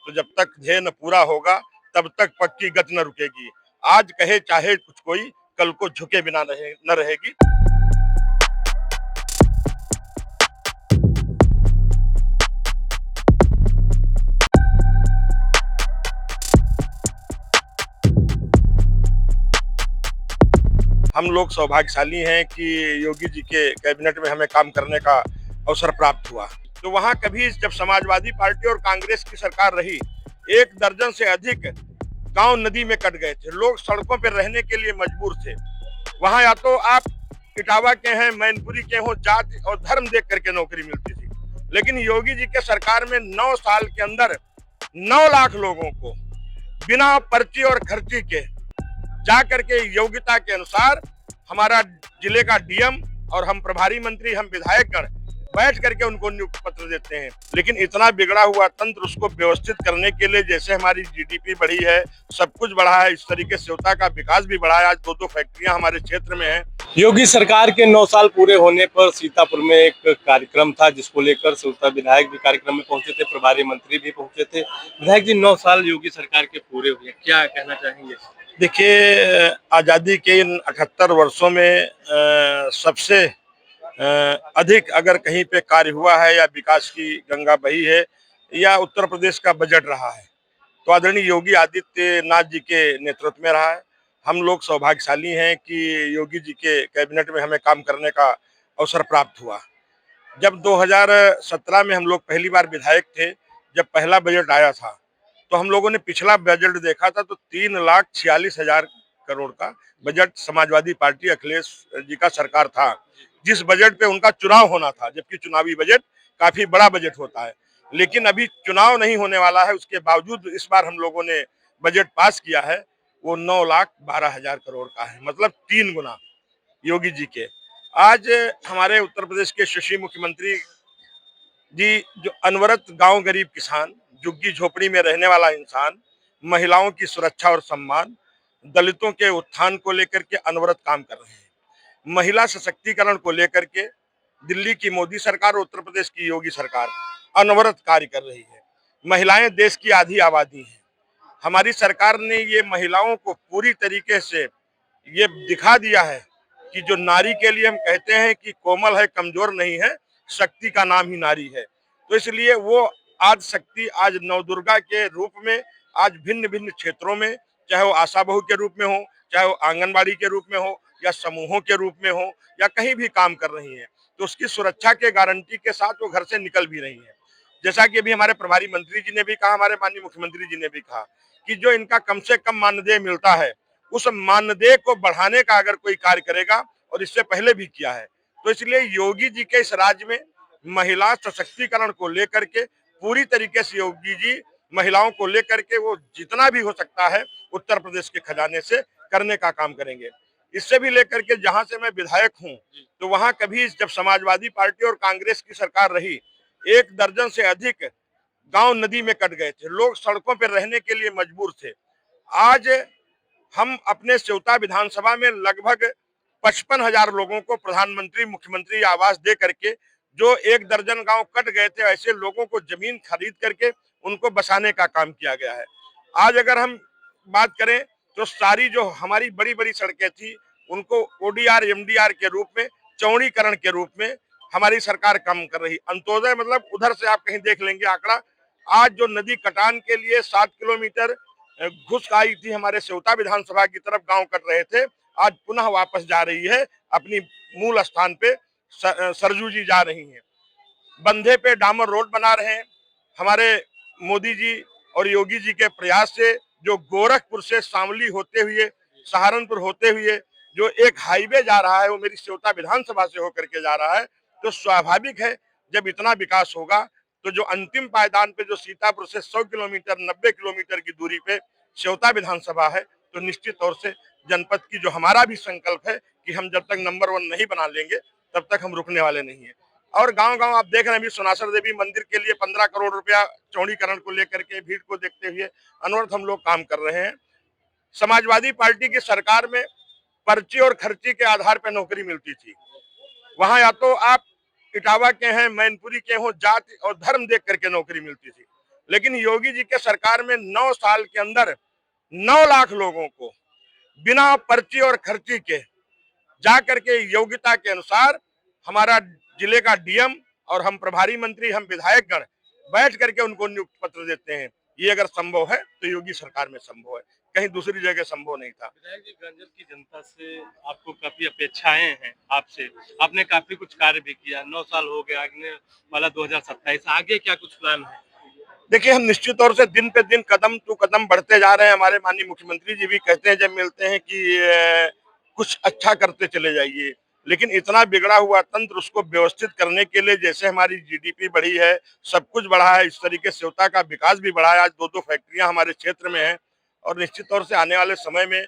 तो जब तक ध्येय न पूरा होगा तब तक पक्की गति न रुकेगी। आज कहे चाहे कुछ कोई, कल को झुके बिना न रहेगी। हम लोग सौभाग्यशाली हैं कि योगी जी के कैबिनेट में हमें काम करने का अवसर प्राप्त हुआ। तो वहां कभी जब समाजवादी पार्टी और कांग्रेस की सरकार रही, 1 दर्जन से अधिक गांव नदी में कट गए थे। लोग सड़कों पर रहने के लिए मजबूर थे। वहां या तो आप इटावा के हैं, मैनपुरी के हो, जात और धर्म देख करके नौकरी मिलती थी। लेकिन योगी जी के सरकार में 9 साल के अंदर 9 लाख लोगों को बिना पर्ची और खर्ची के जा करके योग्यता के अनुसार हमारा जिले का डीएम और हम प्रभारी मंत्री, हम विधायकगण बैठ करके उनको नियुक्ति पत्र देते हैं। लेकिन इतना बिगड़ा हुआ तंत्र, उसको व्यवस्थित करने के लिए जैसे हमारी जीडीपी बढ़ी है, सब कुछ बढ़ा है, इस तरीके से सेवता का विकास भी बढ़ा है। आज 2-2 फैक्ट्रियां हमारे क्षेत्र में हैं। योगी सरकार के 9 साल पूरे होने पर सीतापुर में एक कार्यक्रम था, जिसको लेकर सेवता विधायक भी कार्यक्रम में पहुंचे थे, प्रभारी मंत्री भी पहुंचे थे। विधायक जी, 9 साल योगी सरकार के पूरे हुए, क्या कहना चाहेंगे? देखिए, आजादी के इन 78 वर्षों में सबसे अधिक अगर कहीं पे कार्य हुआ है या विकास की गंगा बही है या उत्तर प्रदेश का बजट रहा है, तो आदरणीय योगी आदित्यनाथ जी के नेतृत्व में रहा है। हम लोग सौभाग्यशाली हैं कि योगी जी के कैबिनेट में हमें काम करने का अवसर प्राप्त हुआ। जब 2017 में हम लोग पहली बार विधायक थे, जब पहला बजट आया था, तो हम लोगों ने पिछला बजट देखा था, तो 3,46,000 करोड़ का बजट समाजवादी पार्टी अखिलेश जी का सरकार था, जिस बजट पे उनका चुनाव होना था, जबकि चुनावी बजट काफी बड़ा बजट होता है। लेकिन अभी चुनाव नहीं होने वाला है, उसके बावजूद इस बार हम लोगों ने बजट पास किया है, वो 9,12,000 करोड़ का है, मतलब 3 गुना योगी जी के। आज हमारे उत्तर प्रदेश के यशस्वी मुख्यमंत्री जी, जो अनवरत गांव गरीब किसान, झुग्गी झोपड़ी में रहने वाला इंसान, महिलाओं की सुरक्षा और सम्मान, दलितों के उत्थान को लेकर के अनवरत काम कर रहे हैं। महिला सशक्तिकरण को लेकर के दिल्ली की मोदी सरकार और उत्तर प्रदेश की योगी सरकार अनवरत कार्य कर रही है। महिलाएं देश की आधी आबादी हैं। हमारी सरकार ने ये महिलाओं को पूरी तरीके से ये दिखा दिया है कि जो नारी के लिए हम कहते हैं कि कोमल है, कमजोर नहीं है, शक्ति का नाम ही नारी है। तो इसलिए वो आज शक्ति, आज नवदुर्गा के रूप में आज भिन्न भिन्न क्षेत्रों में, चाहे वो आशा बहू के रूप में हो, चाहे वो आंगनबाड़ी के रूप में हो, या समूहों के रूप में हो, या कहीं भी काम कर रही है। तो उसकी सुरक्षा के गारंटी के साथ वो घर से निकल भी रही है। जैसा कि अभी हमारे प्रभारी मंत्री जी ने भी कहा, हमारे माननीय मुख्यमंत्री जी ने भी कहा कि जो इनका कम से कम मानदेय मिलता है, उस मानदेय को बढ़ाने का अगर कोई कार्य करेगा, और इससे पहले भी किया है, तो इसलिए योगी जी के इस राज्य में महिला सशक्तिकरण को लेकर के पूरी तरीके से योगी जी महिलाओं को लेकर के वो जितना भी हो सकता है उत्तर प्रदेश के खजाने से करने का काम करेंगे। इससे भी लेकर के जहां से मैं विधायक हूं, तो वहां कभी जब समाजवादी पार्टी और कांग्रेस की सरकार रही, 1 दर्जन से अधिक गांव नदी में कट गए थे। लोग सड़कों पर रहने के लिए मजबूर थे। आज हम अपने सेवता विधानसभा में लगभग 55,000 लोगों को प्रधानमंत्री मुख्यमंत्री आवास दे करके, जो 1 दर्जन गांव कट गए थे, ऐसे लोगों को जमीन खरीद करके उनको बसाने का काम किया गया है। आज अगर हम बात करें तो सारी जो हमारी बड़ी बड़ी सड़कें थी, उनको ओडीआर एमडीआर के रूप में, चौड़ीकरण के रूप में हमारी सरकार काम कर रही। अंत्योदय मतलब उधर से आप कहीं देख लेंगे आंकड़ा, आज जो नदी कटान के लिए 7 किलोमीटर घुस आई थी हमारे सेवता विधानसभा की तरफ, गांव कट रहे थे, आज पुनः वापस जा रही है अपनी मूल स्थान पे। सरजू जी जा रही हैं, बंधे पे डामर रोड बना रहे हैं। हमारे मोदी जी और योगी जी के प्रयास से जो गोरखपुर से शामली होते हुए, सहारनपुर होते हुए जो एक हाईवे जा रहा है, वो मेरी सेवता विधानसभा से होकर के जा रहा है। तो स्वाभाविक है, जब इतना विकास होगा तो जो अंतिम पायदान पे जो सीतापुर से 100 किलोमीटर 90 किलोमीटर की दूरी पे सेवता विधानसभा है, तो निश्चित तौर से जनपद की जो हमारा भी संकल्प है कि हम जब तक नंबर 1 नहीं बना लेंगे, तब तक हम रुकने वाले नहीं है। और गांव-गांव आप देख रहे हैं, अभी सोनासर देवी मंदिर के लिए 15 करोड़ रुपया चौड़ीकरण को लेकर के, भीड़ को देखते हुए अनवरत हम लोग काम कर रहे हैं। समाजवादी पार्टी की सरकार में पर्ची और खर्ची के आधार पर नौकरी मिलती थी। वहां या तो आप इटावा के हैं, मैनपुरी के हो, जात और धर्म देख करके नौकरी मिलती थी। लेकिन योगी जी के सरकार में 9 साल के अंदर 9 लाख लोगों को बिना पर्ची और खर्ची के जा करके योग्यता के अनुसार हमारा जिले का डीएम और हम प्रभारी मंत्री, हम विधायकगण बैठ करके उनको नियुक्ति पत्र देते हैं। ये अगर संभव है तो योगी सरकार में संभव है, कहीं दूसरी जगह संभव नहीं था। विधायक जी, गंजर की जनता से आपको काफी अपेक्षाएं हैं आपसे, आपने काफी कुछ कार्य भी किया, 9 साल हो गए, आगे वाला 2027, आगे क्या कुछ प्लान है? देखिए, हम निश्चित तौर से दिन पे दिन कदम टू कदम बढ़ते जा रहे हैं। हमारे माननीय मुख्यमंत्री जी भी कहते हैं जब मिलते हैं कि कुछ अच्छा करते चले जाइए, लेकिन इतना बिगड़ा हुआ तंत्र उसको व्यवस्थित करने के लिए, जैसे हमारी जीडीपी बढ़ी है, सब कुछ बढ़ा है, इस तरीके से सेवता का विकास भी बढ़ा है। आज 2-2 फैक्ट्रियां हमारे क्षेत्र में हैं और निश्चित तौर से आने वाले समय में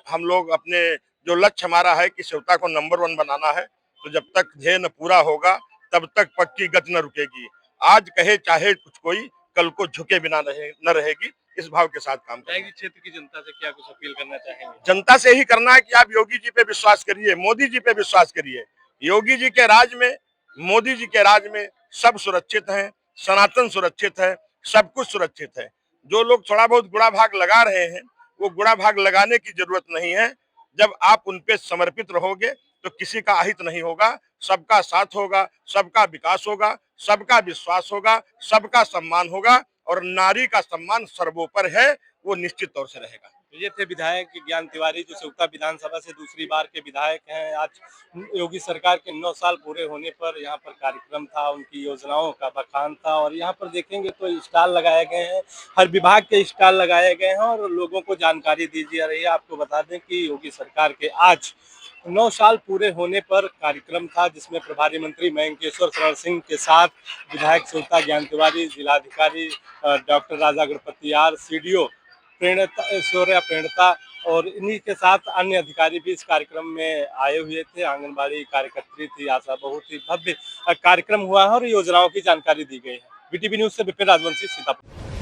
हम लोग अपने जो लक्ष्य हमारा है कि सेवता को नंबर 1 बनाना है, तो जब तक ध्येय न पूरा होगा तब तक पक्की गति न रुकेगी। आज कहे चाहे कुछ कोई, कल को झुके बिना न रहेगी, इस भाव के साथ काम करेंगे। क्षेत्र की जनता से क्या कुछ अपील करना चाहेंगे? जनता से यही करना है कि आप योगी जी पे विश्वास करिए, मोदी जी पे विश्वास करिए। योगी जी के राज में, मोदी जी के राज में सब सुरक्षित हैं, सनातन सुरक्षित है, सब कुछ सुरक्षित है। जो लोग थोड़ा बहुत गुड़ा भाग लगा रहे हैं, वो गुड़ा भाग लगाने की जरूरत नहीं है। जब आप उन पे समर्पित रहोगे तो किसी का अहित नहीं होगा, सबका साथ होगा, सबका विकास होगा, सबका विश्वास होगा, सबका सम्मान होगा और नारी का सम्मान सर्वोपर है, वो निश्चित तौर से रहेगा। ये थे विधायक ज्ञान तिवारी, जो सेवता विधानसभा से दूसरी बार के विधायक हैं। आज योगी सरकार के 9 साल पूरे होने पर यहाँ पर कार्यक्रम था, उनकी योजनाओं का बखान था और यहाँ पर देखेंगे तो स्टॉल लगाए गए हैं, हर विभाग के स्टॉल लगाए गए हैं और लोगों को जानकारी दी जा रही है। आपको बता दें कि योगी सरकार के आज 9 साल पूरे होने पर कार्यक्रम था, जिसमें प्रभारी मंत्री मयंकेश्वर शरण सिंह के साथ विधायक सेवता ज्ञान तिवारी, जिलाधिकारी doctor Raja Ganapati R, CDO प्रेरणता और इन्हीं के साथ अन्य अधिकारी भी इस कार्यक्रम में आए हुए थे। आंगनबाड़ी कार्यकर्त्री थी आशा, बहुत ही भव्य कार्यक्रम हुआ है और योजनाओं की जानकारी दी गई है। बीटीवी न्यूज से विपिन राजवंशी, सीतापुर।